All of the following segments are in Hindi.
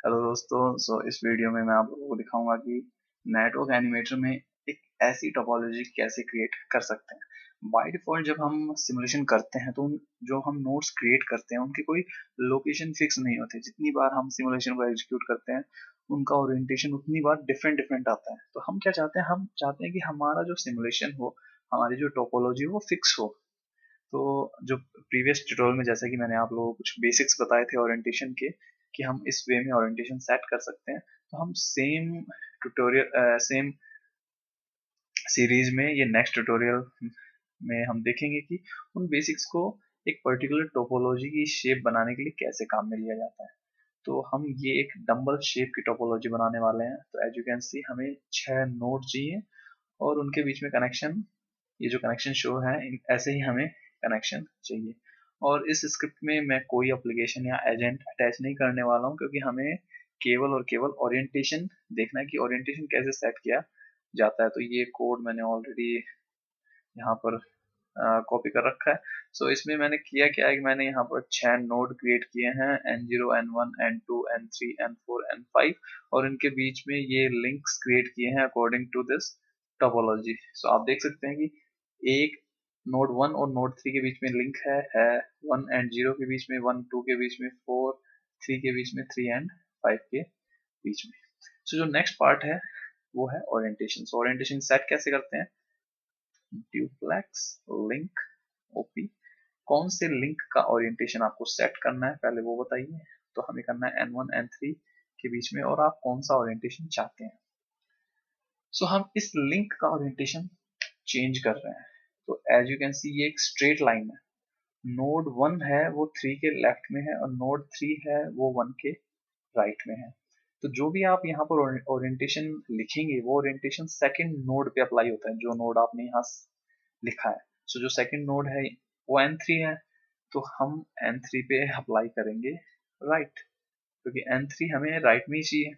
हेलो दोस्तों। इस वीडियो में मैं आप लोगों को दिखाऊंगा कि नेटवर्क एनिमेटर में एक ऐसी टोपोलॉजी कैसे क्रिएट कर सकते हैं। बाय डिफॉल्ट जब हम सिमुलेशन करते हैं तो जो हम नोड्स क्रिएट करते हैं उनकी कोई लोकेशन फिक्स नहीं होती। जितनी बार हम सिमुलेशन को एग्जीक्यूट करते हैं उनका ओरिएंटेशन उतनी बार डिफरेंट डिफरेंट आता है। तो हम क्या चाहते हैं, हम चाहते हैं कि हमारा जो सिमुलेशन हो, हमारी जो टोपोलॉजी हो, वो फिक्स हो। तो जो प्रीवियस ट्यूटोरियल में जैसा कि मैंने आप लोगों को कुछ बेसिक्स बताए थे ओरिएंटेशन के, कि हम इस वे में ओरिएंटेशन सेट कर सकते हैं, तो हम सेम सीरीज में ये नेक्स्ट ट्यूटोरियल में हम देखेंगे कि उन बेसिक्स को एक पर्टिकुलर टोपोलॉजी की शेप बनाने के लिए कैसे काम में लिया जाता है। तो हम ये एक डंबल शेप की टोपोलॉजी बनाने वाले हैं। तो एज यू कैन सी हमें 6 नोड चाहिए और उनके बीच में कनेक्शन, ये जो कनेक्शन शो है ऐसे ही हमें कनेक्शन चाहिए। और इस स्क्रिप्ट में मैं कोई एप्लीकेशन या एजेंट अटैच नहीं करने वाला हूँ, क्योंकि हमें केवल और केवल ओरिएंटेशन देखना है कि ओरिएंटेशन कैसे सेट किया जाता है। तो ये कोड मैंने ऑलरेडी यहाँ पर कॉपी कर रखा है। इसमें मैंने किया क्या है कि मैंने यहाँ पर 6 नोड क्रिएट किए हैं, N0, N1, N2, N3, N4, N5, और इनके बीच में ये लिंक्स क्रिएट किए हैं अकॉर्डिंग टू दिस टोपोलॉजी। आप देख सकते हैं कि एक नोड 1 और नोड 3 के बीच में लिंक है 1 एंड 0 के बीच में, 1 2 के बीच में, 4 3 के बीच में, 3 एंड 5 के बीच में। जो नेक्स्ट पार्ट है वो है ओरिएंटेशन। ओरिएंटेशन सेट कैसे करते हैं? ड्यूप्लेक्स लिंक ओपी, कौन से लिंक का ओरिएंटेशन आपको सेट करना है पहले वो बताइए। तो हमें करना है N1 N3 के बीच में, और आप कौन सा ओरिएंटेशन चाहते हैं। हम इस लिंक का ओरिएंटेशन चेंज कर रहे हैं। तो एज यू कैन सी ये एक स्ट्रेट लाइन है। नोड 1 है वो 3 के लेफ्ट में है, और नोड 3 है वो 1 के राइट में है। तो जो भी आप यहाँ पर ओरिएंटेशन लिखेंगे वो ओरिएंटेशन सेकंड नोड पे अप्लाई होता है, जो नोड आपने यहाँ लिखा है। जो सेकंड नोड है वो N3 है, तो हम N3 पे अप्लाई करेंगे राइट, क्योंकि N3 हमें राइट में ही चाहिए।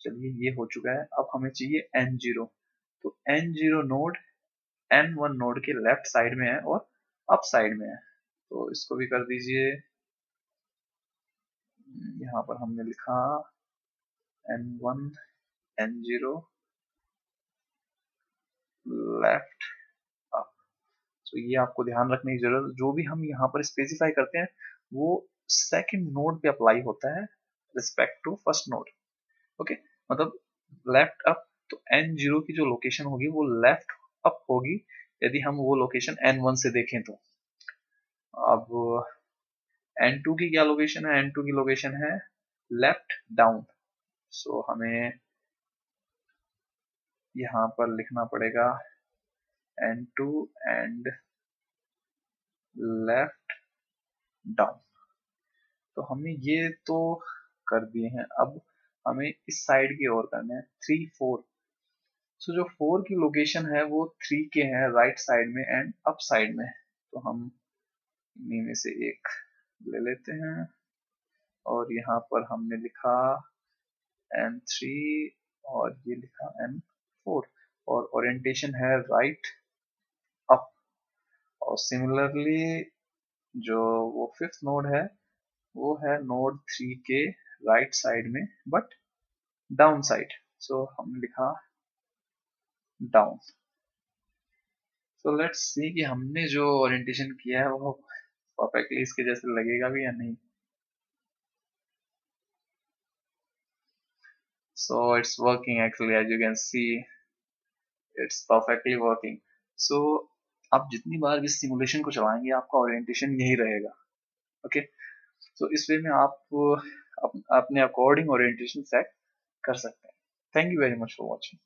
चलिए ये हो चुका है। अब हमें चाहिए N0। तो N0 नोड N1 नोड के लेफ्ट साइड में है और अप साइड में है। तो इसको भी कर दीजिए। यहाँ पर हमने लिखा N1 N0 लेफ्ट अप। तो ये आपको ध्यान रखने की जरूरत है, जो भी हम यहाँ पर स्पेसिफाई करते हैं वो सेकंड नोड पे अप्लाई होता है respect to first node. Okay, मतलब लेफ्ट अप, तो N0 की जो लोकेशन होगी वो लेफ्ट अप होगी यदि हम वो लोकेशन N1 से देखें तो। अब N2 की क्या लोकेशन है? N2 की लोकेशन है लेफ्ट डाउन। हमें यहाँ पर लिखना पड़ेगा N2 एंड लेफ्ट डाउन। तो हमने ये तो कर दिए हैं। अब हमें इस साइड की ओर करना है 3 4। जो 4 की लोकेशन है वो 3 के हैं राइट साइड में एंड अप साइड में। तो हम इन्हीं में से एक ले लेते हैं, और यहाँ पर हमने लिखा N3 और ये लिखा N4, और ओरिएंटेशन है राइट अप। और सिमिलरली जो वो फिफ्थ नोड है वो है नोड 3 के राइट साइड में बट डाउन साइड। हमने लिखा डाउन। लेट्स सी कि हमने जो ओरिएंटेशन किया है वो परफेक्टली इसके जैसे लगेगा भी या नहीं। It's working actually, as you can see it's perfectly working. आप जितनी बार भी सिमुलेशन को चलाएंगे आपका ओरिएंटेशन यही रहेगा। ओके, इस वे में आप अपने अकॉर्डिंग ओरिएंटेशन सेट कर सकते हैं। Thank you very much for watching.